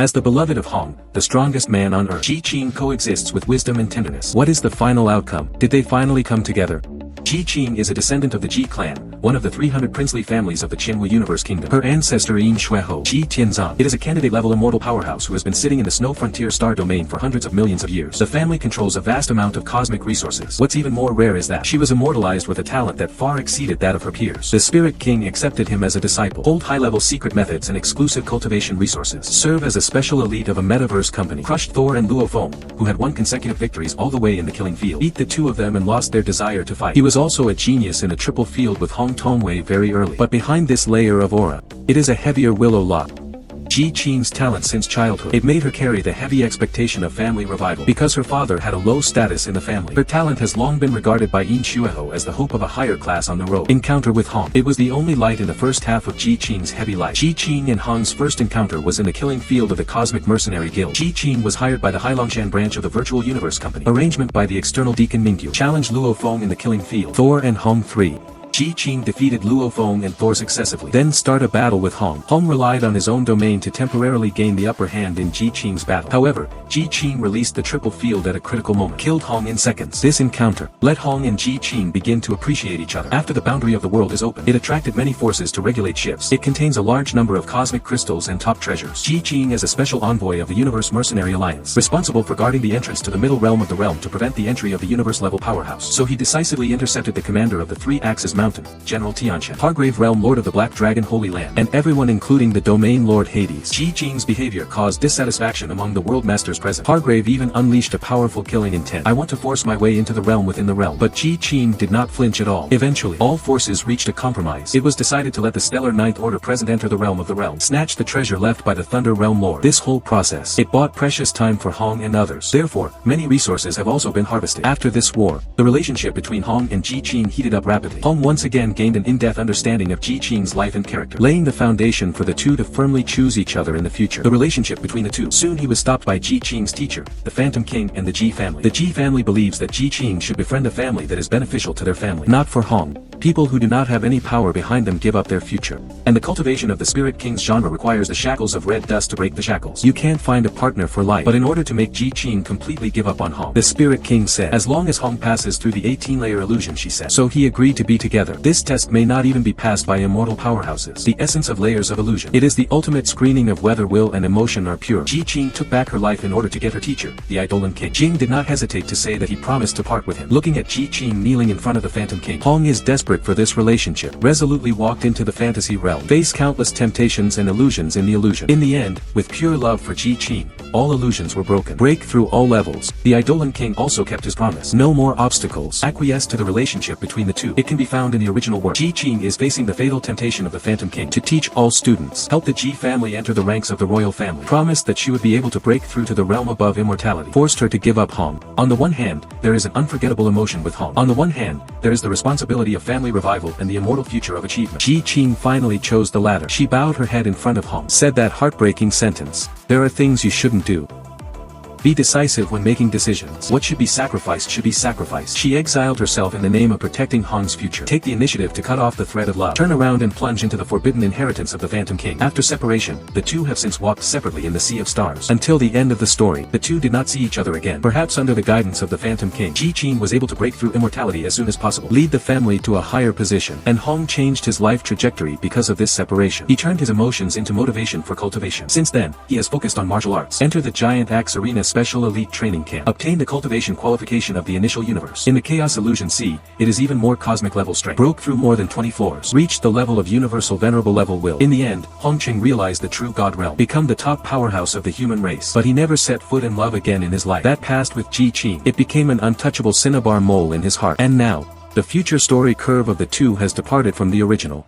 As the beloved of Hong, the strongest man on earth, Ji Qing coexists with wisdom and tenderness. What is the final outcome? Did they finally come together? Ji Qing is a descendant of the Ji clan, one of the 300 princely families of the Qinwu Universe Kingdom. Her ancestor Yin Xueho, Ji Tianzong, it is a candidate-level immortal powerhouse who has been sitting in the Snow Frontier star domain for hundreds of millions of years. The family controls a vast amount of cosmic resources. What's even more rare is that she was immortalized with a talent that far exceeded that of her peers. The Spirit King accepted him as a disciple, hold high-level secret methods and exclusive cultivation resources, serve as a special elite of a metaverse company, crushed Thor and Luo Feng, who had won consecutive victories all the way in the killing field, beat the two of them and lost their desire to fight. He was also a genius in a triple field with Hong Tongwei very early. But behind this layer of aura, it is a heavier willow lock. Ji Qing's talent since childhood. It made her carry the heavy expectation of family revival. Because her father had a low status in the family, her talent has long been regarded by Yin Xueho as the hope of a higher class on the road. Encounter with Hong. It was the only light in the first half of Ji Qing's heavy life. Ji Qing and Hong's first encounter was in the killing field of the Cosmic Mercenary Guild. Ji Qing was hired by the Hailongshan branch of the Virtual Universe Company. Arrangement by the external Deacon Mingyu. Challenged Luo Feng in the killing field. Thor and Hong 3. Ji Qing defeated Luo Feng and Thor successively. Then start a battle with Hong. Hong relied on his own domain to temporarily gain the upper hand in Ji Qing's battle. However, Ji Qing released the triple field at a critical moment. Killed Hong in seconds. This encounter let Hong and Ji Qing begin to appreciate each other. After the boundary of the world is open, it attracted many forces to regulate shifts. It contains a large number of cosmic crystals and top treasures. Ji Qing is a special envoy of the Universe Mercenary Alliance, responsible for guarding the entrance to the middle realm of the realm to prevent the entry of the universe-level powerhouse. So he decisively intercepted the commander of the Three Axes Mountain, General Tianshan, Hargrave Realm Lord of the Black Dragon Holy Land, and everyone including the Domain Lord Hades. Ji Qing's behavior caused dissatisfaction among the world masters present. Hargrave even unleashed a powerful killing intent. I want to force my way into the realm within the realm. But Ji Qing did not flinch at all. Eventually, all forces reached a compromise. It was decided to let the Stellar Ninth Order present enter the realm of the realm, snatch the treasure left by the Thunder Realm Lord. This whole process, it bought precious time for Hong and others. Therefore, many resources have also been harvested. After this war, the relationship between Hong and Ji Qing heated up rapidly. Hong once again gained an in-depth understanding of Ji Qing's life and character, laying the foundation for the two to firmly choose each other in the future. The relationship between the two. Soon he was stopped by Ji Qing's teacher, the Phantom King, and the Ji family. The Ji family believes that Ji Qing should befriend a family that is beneficial to their family. Not for Hong. People who do not have any power behind them give up their future. And the cultivation of the Spirit King's genre requires the shackles of red dust to break the shackles. You can't find a partner for life. But in order to make Ji Qing completely give up on Hong, the Spirit King said, as long as Hong passes through the 18-layer illusion, she said. So he agreed to be together. This test may not even be passed by immortal powerhouses. The essence of layers of illusion. It is the ultimate screening of whether will and emotion are pure. Ji Qing took back her life in order to get her teacher, the Eidolon King. Jing did not hesitate to say that he promised to part with him. Looking at Ji Qing kneeling in front of the Phantom King, Hong is desperate for this relationship. Resolutely walked into the fantasy realm. Face countless temptations and illusions in the illusion. In the end, with pure love for Ji Qing, all illusions were broken. Break through all levels. The Eidolon King also kept his promise. No more obstacles. Acquiesce to the relationship between the two. It can be found in the original work. Ji Qing is facing the fatal temptation of the Phantom King to teach all students. Help the Ji family enter the ranks of the royal family. Promised that she would be able to break through to the realm above immortality. Forced her to give up Hong. On the one hand, there is an unforgettable emotion with Hong. On the one hand, there is the responsibility of family revival and the immortal future of achievement. Ji Qing finally chose the latter. She bowed her head in front of Hong, said that heartbreaking sentence. There are things you shouldn't do. Be decisive when making decisions. What should be sacrificed should be sacrificed. She exiled herself in the name of protecting Hong's future. Take the initiative to cut off the thread of love. Turn around and plunge into the forbidden inheritance of the Phantom King. After separation, the two have since walked separately in the Sea of Stars. Until the end of the story, the two did not see each other again. Perhaps under the guidance of the Phantom King, Ji Qing was able to break through immortality as soon as possible, lead the family to a higher position. And Hong changed his life trajectory because of this separation. He turned his emotions into motivation for cultivation. Since then, he has focused on martial arts. Enter the Giant Axe Arena Special Elite Training Camp. Obtain the cultivation qualification of the initial universe. In the Chaos Illusion Sea, it is even more cosmic level strength. Broke through more than 20 floors. Reached the level of universal venerable level will. In the end, Hongqing realized the true God realm. Become the top powerhouse of the human race. But he never set foot in love again in his life. That passed with Ji Qing. It became an untouchable cinnabar mole in his heart. And now, the future story curve of the two has departed from the original.